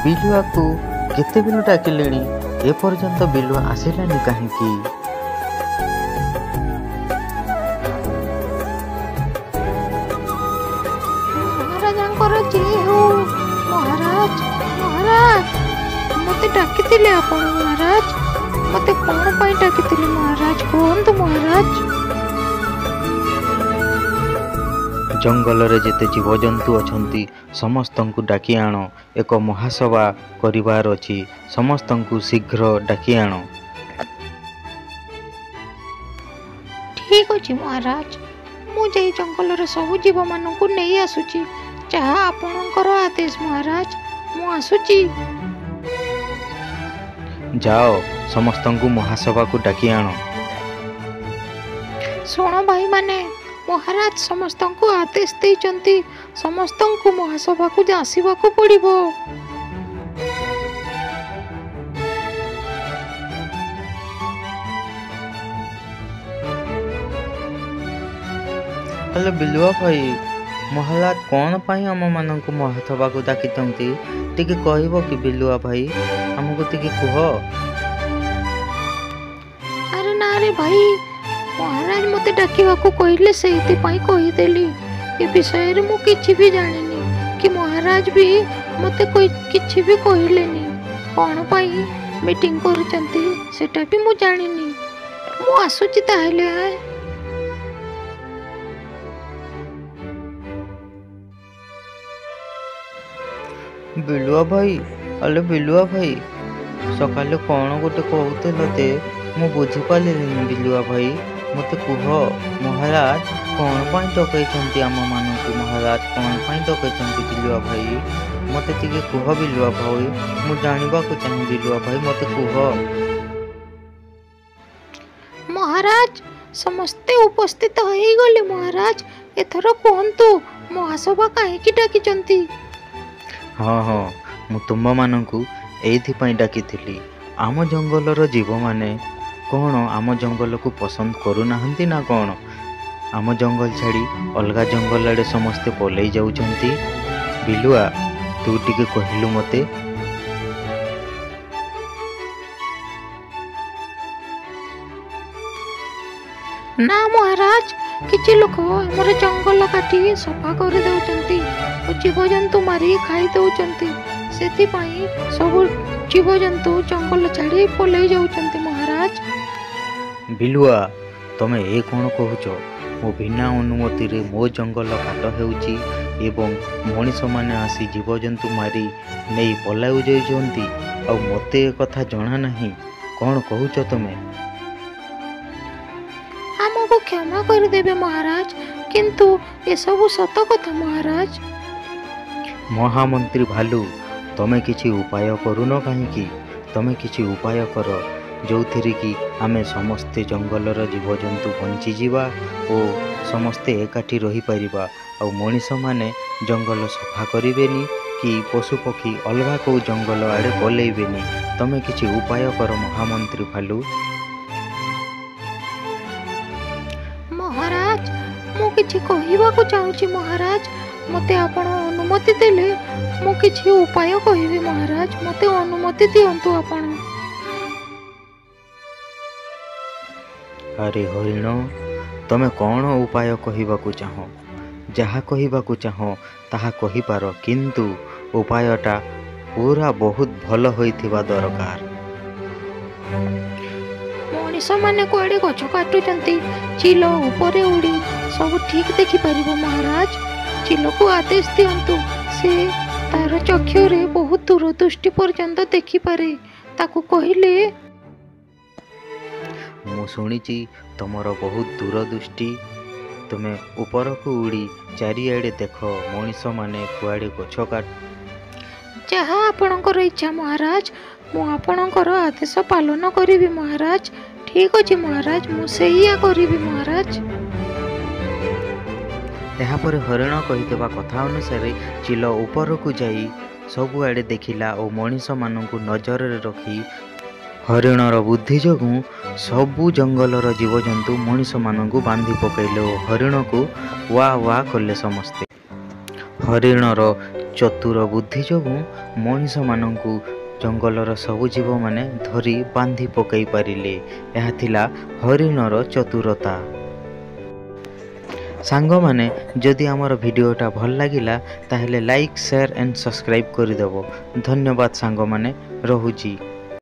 ବିଲୁଆକୁ କେତେବେଳୁ ଡାକିଲେଣି, ଏପର୍ଯ୍ୟନ୍ତ ବିଲୁଆ ଆସିଲାନି କାହିଁକି? ମହାରାଜାଙ୍କର ଜୟ ହଉ। ମହାରାଜ, ମହାରାଜ, ମୋତେ ଡାକିଥିଲେ ଆପଣ? ମହାରାଜ, ମୋତେ କ'ଣ ପାଇଁ ଡାକିଥିଲେ? ମହାରାଜ କୁହନ୍ତୁ। ମହାରାଜ, ଜଙ୍ଗଲରେ ଯେତେ ଜୀବଜନ୍ତୁ ଅଛନ୍ତି ସମସ୍ତଙ୍କୁ ଡାକି ଆଣ। ଏକ ମହାସଭା କରିବାର ଅଛି। ସମସ୍ତଙ୍କୁ ଶୀଘ୍ର ଡାକି ଆଣ। ଠିକ୍ ଅଛି ମହାରାଜ, ମୁଁ ଯାଇ ଜଙ୍ଗଲର ସବୁ ଜୀବମାନଙ୍କୁ ନେଇ ଆସୁଛି। ଯାହା ଆପଣଙ୍କର ଆଦେଶ ମହାରାଜ, ମୁଁ ଆସୁଛି। ଯାଅ, ସମସ୍ତଙ୍କୁ ମହାସଭାକୁ ଡାକି ଆଣ। ଶୁଣ ଭାଇମାନେ, ମହାରାଜ ସମସ୍ତଙ୍କୁ ଆଦେଶ ଦେଇଛନ୍ତି, ସମସ୍ତଙ୍କୁ ମହାସଭାକୁ ଆସିବାକୁ ପଡ଼ିବ। ହେଲେ ବିଲୁଆ ଭାଇ, ମହାରାଜ କ'ଣ ପାଇଁ ଆମମାନଙ୍କୁ ମହାସଭାକୁ ଡାକିଛନ୍ତି? ଟିକେ କହିବ କି ବିଲୁଆ ଭାଇ? ଆମକୁ ଟିକେ କୁହ। ଆରେ ନା ରେ ଭାଇ, ମହାରାଜ ମୋତେ ଡାକିବାକୁ କହିଲେ, ସେଇଥିପାଇଁ କହିଦେଲି। ଏ ବିଷୟରେ ମୁଁ କିଛି ବି ଜାଣିନି, କି ମହାରାଜ ବି ମୋତେ କିଛି ବି କହିଲେନି। କ'ଣ ପାଇଁ ମିଟିଂ କରୁଛନ୍ତି ସେଟା ବି ମୁଁ ଜାଣିନି। ମୁଁ ଆସୁଛି ତାହେଲେ। ବିଲୁଆ ଭାଇ, ହେଲେ ବିଲୁଆ ଭାଇ, ସକାଳେ କ'ଣ ଗୋଟେ କହୁଥିଲ ଯେ ମୁଁ ବୁଝିପାରିଲିନି। ବିଲୁଆ ଭାଇ, ମୋତେ କୁହ, ମହାରାଜ କ'ଣ ପାଇଁ ଡକେଇଛନ୍ତି ଆମମାନଙ୍କୁ? ମହାରାଜ କ'ଣ ପାଇଁ ଡକେଇଛନ୍ତି ବିଲୁଆ ଭାଇ? ମୋତେ ଟିକେ କୁହ ବିଲୁଆ ଭାଇ, ମୁଁ ଜାଣିବାକୁ ଚାହେଁ। ବିଲୁଆ ଭାଇ, ମୋତେ କୁହ। ମହାରାଜ, ସମସ୍ତେ ଉପସ୍ଥିତ ହେଇଗଲେ। ମହାରାଜ, ଏଥର କୁହନ୍ତୁ ମହାସଭା କାହିଁକି ଡାକିଛନ୍ତି? ହଁ, ମୁଁ ତୁମମାନଙ୍କୁ ଏଇଥିପାଇଁ ଡାକିଥିଲି। ଆମ ଜଙ୍ଗଲର ଜୀବମାନେ କ'ଣ ଆମ ଜଙ୍ଗଲକୁ ପସନ୍ଦ କରୁନାହାନ୍ତି ନା କ'ଣ? ଆମ ଜଙ୍ଗଲ ଛାଡ଼ି ଅଲଗା ଜଙ୍ଗଲ ଆଡ଼େ ସମସ୍ତେ ପଲେଇ ଯାଉଛନ୍ତି। ବିଲୁଆ, ତୁ ଟିକେ କହିଲୁ ମୋତେ। ନା ମହାରାଜ, କିଛି ଲୋକ ଆମର ଜଙ୍ଗଲ କାଟି ସଫା କରିଦେଉଛନ୍ତି ଓ ଜୀବଜନ୍ତୁ ମାରି ଖାଇ ଦେଉଛନ୍ତି। ସେଥିପାଇଁ ସବୁ ଜୀବଜନ୍ତୁ ଜଙ୍ଗଲ ଛାଡ଼ି ପଲେଇ ଯାଉଛନ୍ତି ମହାରାଜ। ବିଲୁଆ, ତମେ ଏ କ'ଣ କହୁଛ? ମୋ ବିନା ଅନୁମତିରେ ମୋ ଜଙ୍ଗଲ କାଟ ହେଉଛି ଏବଂ ମଣିଷମାନେ ଆସି ଜୀବଜନ୍ତୁ ମାରି ନେଇ ପଲାଇ ଯାଉଛନ୍ତି, ଆଉ ମୋତେ ଏ କଥା ଜଣା ନାହିଁ। କ'ଣ କହୁଛ ତମେ? ଆମକୁ କ୍ଷମା କରିଦେବେ ମହାରାଜ, କିନ୍ତୁ ଏସବୁ ସତ କଥା ମହାରାଜ। ମହାମନ୍ତ୍ରୀ ଭାଲୁ, ତମେ କିଛି ଉପାୟ କରୁନ କାହିଁକି? ତମେ କିଛି ଉପାୟ କର, ଯେଉଁଥିରେ କି ଆମେ ସମସ୍ତେ ଜଙ୍ଗଲର ଜୀବଜନ୍ତୁ ବଞ୍ଚିଯିବା ଓ ସମସ୍ତେ ଏକାଠି ରହିପାରିବା, ଆଉ ମଣିଷମାନେ ଜଙ୍ଗଲ ସଫା କରିବେନି କି ପଶୁପକ୍ଷୀ ଅଲଗା କେଉଁ ଜଙ୍ଗଲ ଆଡ଼େ ପଲେଇବେନି। ତମେ କିଛି ଉପାୟ କର ମହାମନ୍ତ୍ରୀ ଭାଲୁ। ମହାରାଜ, ମୁଁ କିଛି କହିବାକୁ ଚାହୁଁଛି ମହାରାଜ। ମୋତେ ଆପଣ ଅନୁମତି ଦେଲେ ମୁଁ କିଛି ଉପାୟ କହିବି ମହାରାଜ। ମୋତେ ଅନୁମତି ଦିଅନ୍ତୁ ଆପଣ। ଆରେ ହରିଣ, ତମେ କ'ଣ ଉପାୟ କହିବାକୁ ଚାହଁ? ଯାହା କହିବାକୁ ଚାହଁ ତାହା କହିପାର, କିନ୍ତୁ ଉପାୟଟା ପୁରା ବହୁତ ଭଲ ହୋଇଥିବା ଦରକାର। ମଣିଷମାନେ କୁଆଡ଼େ ଗଛ କାଟୁଛନ୍ତି, ଚିଲ ଉପରେ ଉଡ଼ି ସବୁ ଠିକ୍ ଦେଖିପାରିବ ମହାରାଜ। ଚିଲକୁ ଆଦେଶ ଦିଅନ୍ତୁ, ସେ ତାର ଚକ୍ଷୁରେ ବହୁତ ଦୂରଦୃଷ୍ଟି ପର୍ଯ୍ୟନ୍ତ ଦେଖିପାରେ। ତାକୁ କହିଲେ, ମୁଁ ଶୁଣିଛି ତମର ବହୁତ ଦୂରଦୃଷ୍ଟି। ତୁମେ ଉପରକୁ ଉଡ଼ି ଚାରିଆଡ଼େ ଦେଖ ମଣିଷମାନେ କୁଆଡ଼େ ଗଛ ଯାହା ଆପଣଙ୍କର ଇଚ୍ଛା ମହାରାଜ, ମୁଁ ଆପଣଙ୍କର ଆଦେଶ ପାଳନ କରିବି ମହାରାଜ। ଠିକ୍ ଅଛି ମହାରାଜ, ମୁଁ ସେଇଆ କରିବି ମହାରାଜ। ଏହାପରେ ହରିଣ କହିଥିବା କଥା ଅନୁସାରେ ଚିଲ ଉପରକୁ ଯାଇ ସବୁଆଡ଼େ ଦେଖିଲା ଓ ମଣିଷମାନଙ୍କୁ ନଜରରେ ରଖି ହରିଣର ବୁଦ୍ଧି ଯୋଗୁଁ ସବୁ ଜଙ୍ଗଲର ଜୀବଜନ୍ତୁ ମଣିଷମାନଙ୍କୁ ବାନ୍ଧି ପକାଇଲେ ଓ ହରିଣକୁ ୱା ୱା କଲେ ସମସ୍ତେ। ହରିଣର ଚତୁର ବୁଦ୍ଧି ଯୋଗୁଁ ମଣିଷମାନଙ୍କୁ ଜଙ୍ଗଲର ସବୁ ଜୀବମାନେ ଧରି ବାନ୍ଧି ପକାଇ ପାରିଲେ। ଏହା ଥିଲା ହରିଣର ଚତୁରତା। ସାଙ୍ଗମାନେ, ଯଦି ଆମର ଭିଡ଼ିଓଟା ଭଲ ଲାଗିଲା ତାହେଲେ ଲାଇକ୍, ସେୟାର ଆଣ୍ଡ ସବସ୍କ୍ରାଇବ୍ କରିଦେବ। ଧନ୍ୟବାଦ ସାଙ୍ଗମାନେ, ରହୁଛି।